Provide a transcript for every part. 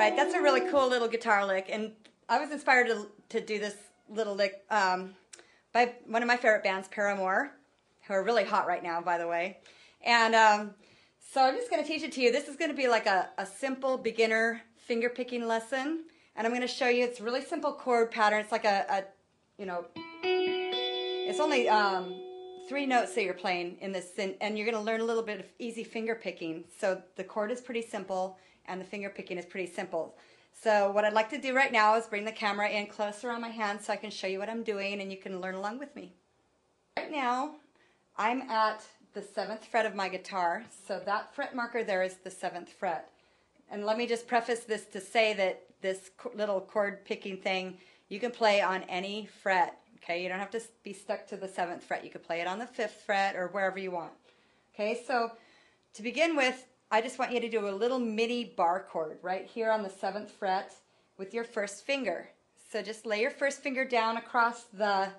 right, that's a really cool little guitar lick, and I was inspired to do this little lick by one of my favorite bands, Paramore, who are really hot right now, by the way. And so I'm just going to teach it to you. This is going to be like a simple beginner finger picking lesson, and I'm going to show you. It's a really simple chord pattern. It's like you know, it's only 3 notes that you're playing in this, and you're going to learn a little bit of easy finger picking. So the chord is pretty simple, and the finger picking is pretty simple. So what I'd like to do right now is bring the camera in closer on my hand so I can show you what I'm doing, and you can learn along with me. Right now, I'm at the 7th fret of my guitar, so that fret marker there is the 7th fret. And let me just preface this to say that this little chord picking thing, you can play on any fret. Okay, you don't have to be stuck to the 7th fret. You could play it on the 5th fret or wherever you want. Okay, so to begin with, I just want you to do a little mini bar chord right here on the 7th fret with your first finger. So just lay your first finger down across the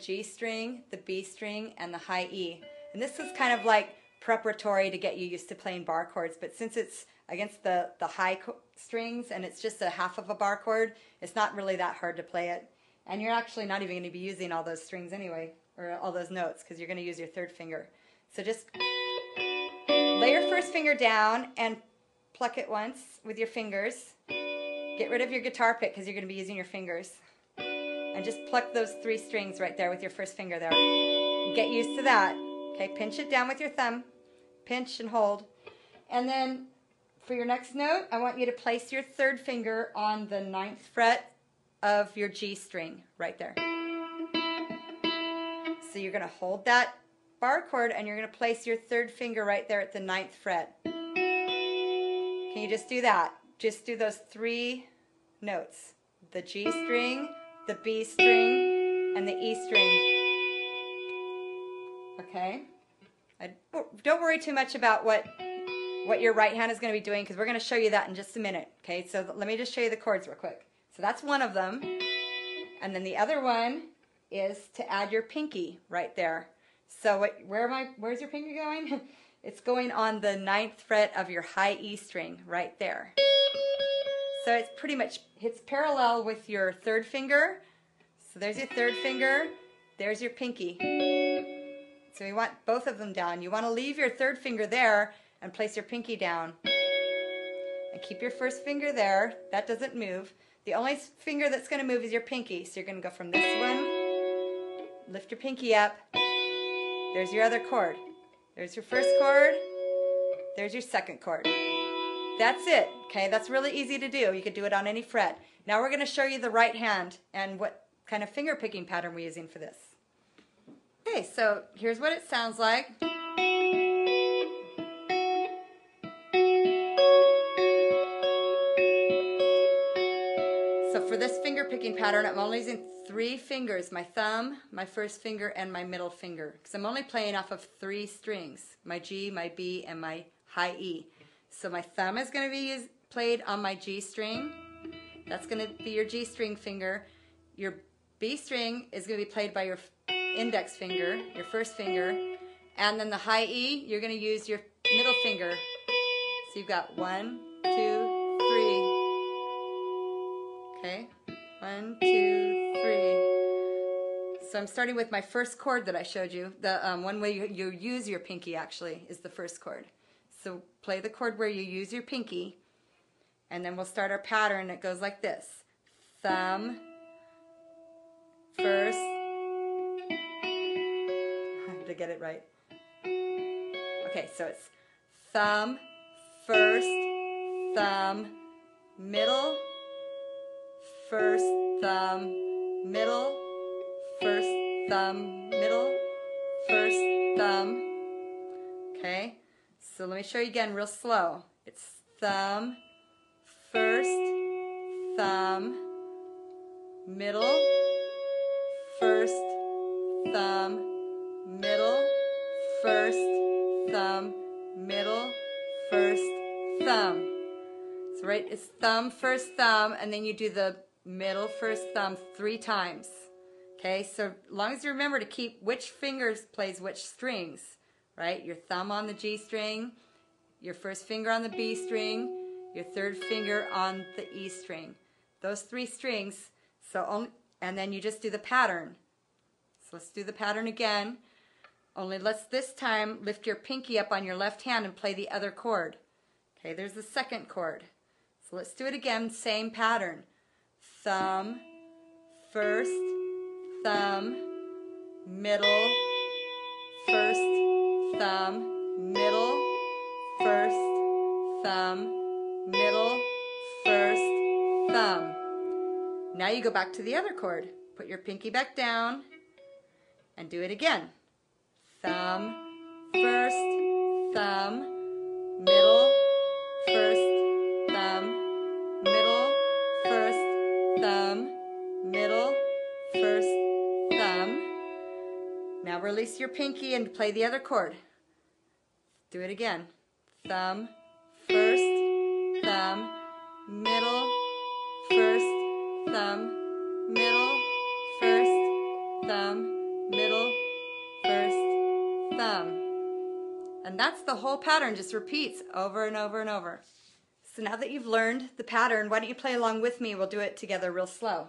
G string, the B string, and the high E. And this is kind of like preparatory to get you used to playing bar chords, but since it's against the high strings and it's just a half of a bar chord, it's not really that hard to play it. And you're actually not even going to be using all those strings anyway, or all those notes, because you're going to use your 3rd finger. So just lay your first finger down and pluck it once with your fingers. Get rid of your guitar pick because you're going to be using your fingers. And just pluck those 3 strings right there with your first finger there. Get used to that. Okay, pinch it down with your thumb. Pinch and hold. And then for your next note, I want you to place your 3rd finger on the 9th fret of your G string right there. So you're going to hold that bar chord and you're going to place your 3rd finger right there at the 9th fret. Can you just do that? Just do those 3 notes. The G string, the B string, and the E string. Okay? Don't worry too much about what your right hand is going to be doing, because we're going to show you that in just a minute. Okay? So let me just show you the chords real quick. So that's one of them. And then the other one is to add your pinky right there. So where's your pinky going? It's going on the 9th fret of your high E string right there. So it's pretty much hits parallel with your 3rd finger. So there's your 3rd finger. There's your pinky. So we want both of them down. You want to leave your 3rd finger there and place your pinky down. And keep your first finger there. That doesn't move. The only finger that's going to move is your pinky. So you're going to go from this one, lift your pinky up. There's your other chord. There's your first chord. There's your 2nd chord. That's it. Okay, that's really easy to do. You could do it on any fret. Now we're going to show you the right hand and what kind of finger picking pattern we're using for this. Okay, so here's what it sounds like. So for this finger picking pattern, I'm only using 3 fingers, my thumb, my first finger, and my middle finger. Because I'm only playing off of 3 strings, my G, my B, and my high E. So my thumb is going to be played on my G string. That's going to be your G string finger. Your B string is going to be played by your index finger, your first finger. And then the high E, you're going to use your middle finger. So you've got 1, 2, 3. Okay, 1, 2, 3. So I'm starting with my first chord that I showed you. The one way you use your pinky actually is the first chord. So play the chord where you use your pinky, and then we'll start our pattern. It goes like this: thumb, first. I have to get it right. Okay, so it's thumb, first, thumb, middle, first, thumb, middle, first, thumb, middle, first, thumb. Okay, so let me show you again real slow. It's thumb, first, thumb, middle, first, thumb, middle, first, thumb, middle, first, thumb. So right, it's thumb, first, thumb, and then you do the middle, first, thumb 3 times. Okay, so as long as you remember to keep which fingers plays which strings, right? Your thumb on the G string, your first finger on the B string, your third finger on the E string. Those 3 strings, and then you just do the pattern. So let's do the pattern again. Only let's this time lift your pinky up on your left hand and play the other chord. Okay, there's the second chord. So let's do it again, same pattern. Thumb, first, thumb, middle, first, thumb, middle, first, thumb, middle, first, thumb. Now you go back to the other chord. Put your pinky back down and do it again. Thumb, first, thumb, middle, first, thumb, middle, first, thumb, middle, first, thumb. Now release your pinky and play the other chord. Do it again. Thumb, first, thumb, middle, first, thumb, middle, first, thumb, middle, first, thumb. And that's the whole pattern, just repeats over and over and over. So now that you've learned the pattern, why don't you play along with me? We'll do it together real slow.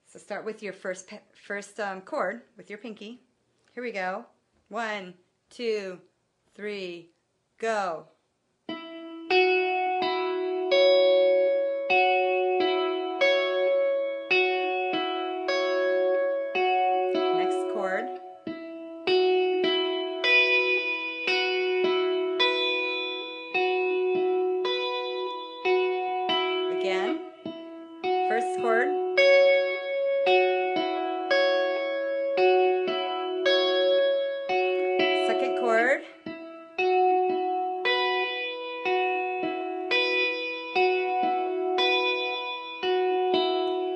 So start with your first chord with your pinky. Here we go. 1, 2, 3, go. Next chord. Again. First chord. Second chord.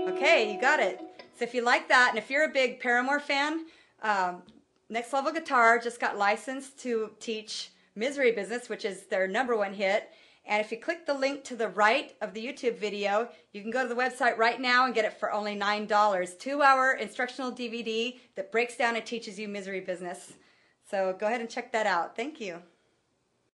Okay, you got it. So if you like that, and if you're a big Paramore fan, Next Level Guitar just got licensed to teach Misery Business, which is their #1 hit. And if you click the link to the right of the YouTube video, you can go to the website right now and get it for only $9. 2-hour instructional DVD that breaks down and teaches you Misery Business. So go ahead and check that out. Thank you.